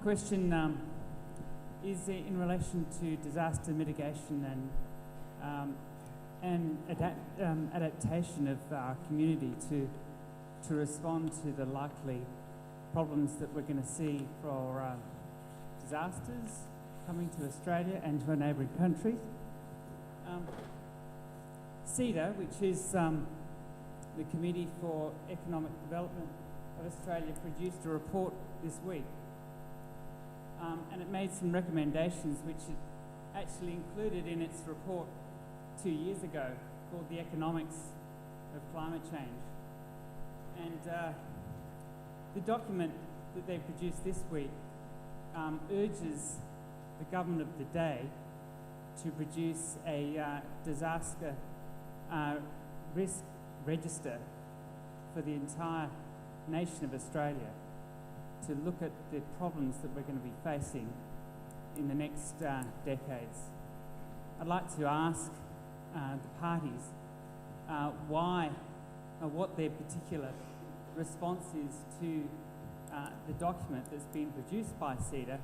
question is in relation to disaster mitigation and adaptation of our community to respond to the likely problems that we're going to see for disasters coming to Australia and to our neighbouring countries. CEDA, which is the Committee for Economic Development of Australia, produced a report this week, and it made some recommendations which it actually included in its report 2 years ago, called The Economics of Climate Change. And the document that they produced this week urges the government of the day to produce a disaster risk register for the entire nation of Australia, to look at the problems that we're going to be facing in the next decades. I'd like to ask the parties what their particular response is to the document that's been produced by CEDA,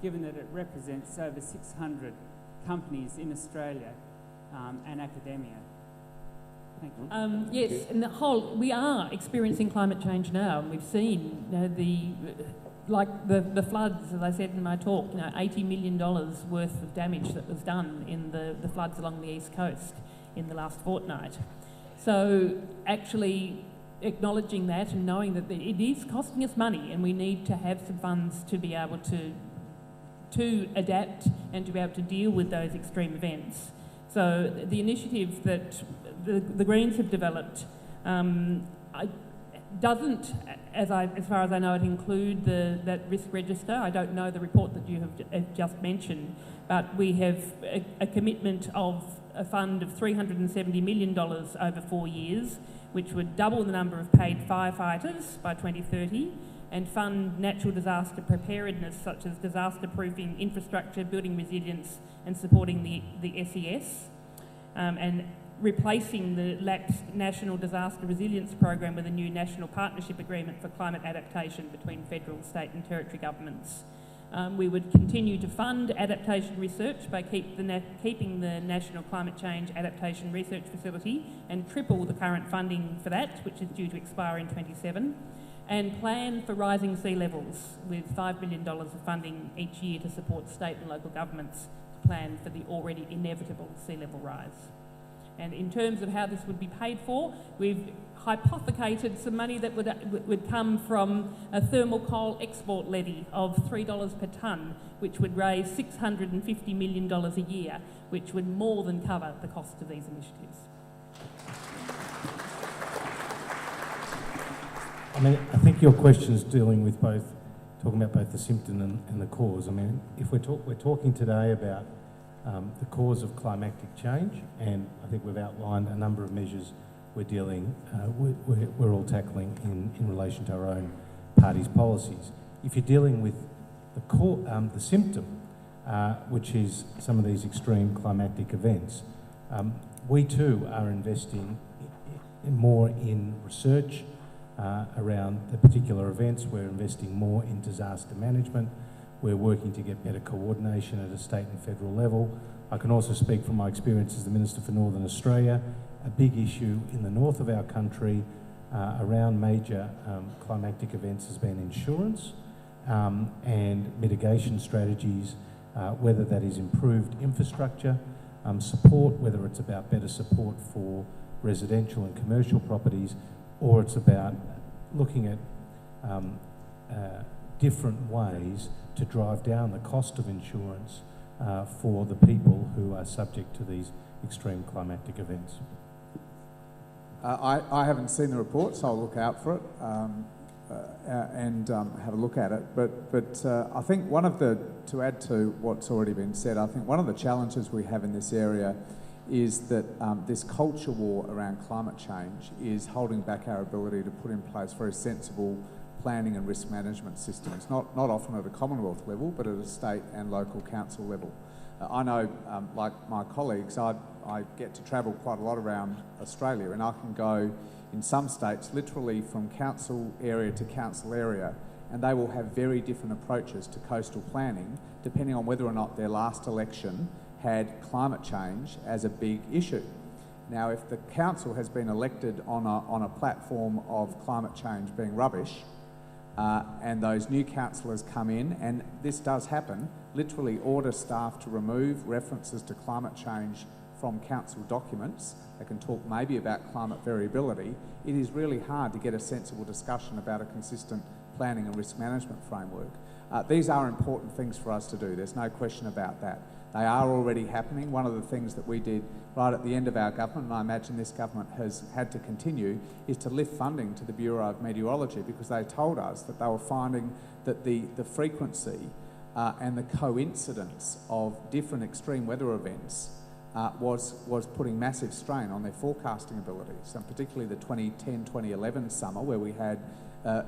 given that it represents over 600 companies in Australia and academia. Thank you. Yes, and we are experiencing climate change now, and we've seen the floods, as I said in my talk, $80 million worth of damage that was done in the floods along the east coast in the last fortnight. So actually acknowledging that and knowing that it is costing us money, and we need to have some funds to be able to adapt and to be able to deal with those extreme events. So the initiative that the Greens have developed doesn't, as far as I know, it include that risk register. I don't know the report that you have just mentioned, but we have a commitment of a fund of $370 million over 4 years, which would double the number of paid firefighters by 2030 and fund natural disaster preparedness, such as disaster proofing infrastructure, building resilience and supporting the SES, and replacing the lapsed National Disaster Resilience Program with a new National Partnership Agreement for Climate Adaptation between federal, state and territory governments. We would continue to fund adaptation research by keeping the National Climate Change Adaptation Research Facility and triple the current funding for that, which is due to expire in 2027, and plan for rising sea levels with $5 billion of funding each year to support state and local governments to plan for the already inevitable sea level rise. And in terms of how this would be paid for, we've hypothecated some money that would come from a thermal coal export levy of $3 per tonne, which would raise $650 million a year, which would more than cover the cost of these initiatives. I think your question's dealing with talking about both the symptom and the cause. If we're talking today about the cause of climatic change, and I think we've outlined a number of measures we're all tackling in relation to our own party's policies. If you're dealing with the symptom, which is some of these extreme climatic events, we too are investing more in research around the particular events. We're investing more in disaster management. We're working to get better coordination at a state and federal level. I can also speak from my experience as the Minister for Northern Australia. A big issue in the north of our country around major climatic events has been insurance and mitigation strategies, whether that is improved infrastructure, support, whether it's about better support for residential and commercial properties, or it's about looking at different ways to drive down the cost of insurance for the people who are subject to these extreme climatic events. I haven't seen the report, so I'll look out for it and have a look at it. But I think to add to what's already been said, I think one of the challenges we have in this area is that this culture war around climate change is holding back our ability to put in place very sensible planning and risk management systems, not often at a Commonwealth level, but at a state and local council level. I know, like my colleagues, I get to travel quite a lot around Australia, and I can go in some states literally from council area to council area and they will have very different approaches to coastal planning depending on whether or not their last election had climate change as a big issue. Now, if the council has been elected on a platform of climate change being rubbish, and those new councillors come in, and this does happen, literally order staff to remove references to climate change from council documents. They can talk maybe about climate variability. It is really hard to get a sensible discussion about a consistent planning and risk management framework. These are important things for us to do. There's no question about that. They are already happening. One of the things that we did right at the end of our government, and I imagine this government has had to continue, is to lift funding to the Bureau of Meteorology, because they told us that they were finding that the frequency and the coincidence of different extreme weather events was putting massive strain on their forecasting abilities, and particularly the 2010-2011 summer, where we had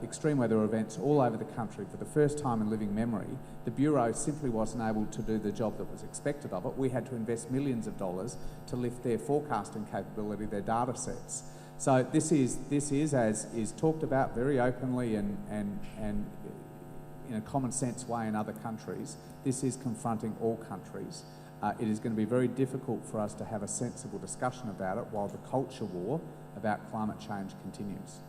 extreme weather events all over the country for the first time in living memory. The Bureau simply wasn't able to do the job that was expected of it. We had to invest millions of dollars to lift their forecasting capability, their data sets. So this is as is talked about very openly and in a common sense way in other countries. This is confronting all countries. It is going to be very difficult for us to have a sensible discussion about it while the culture war about climate change continues.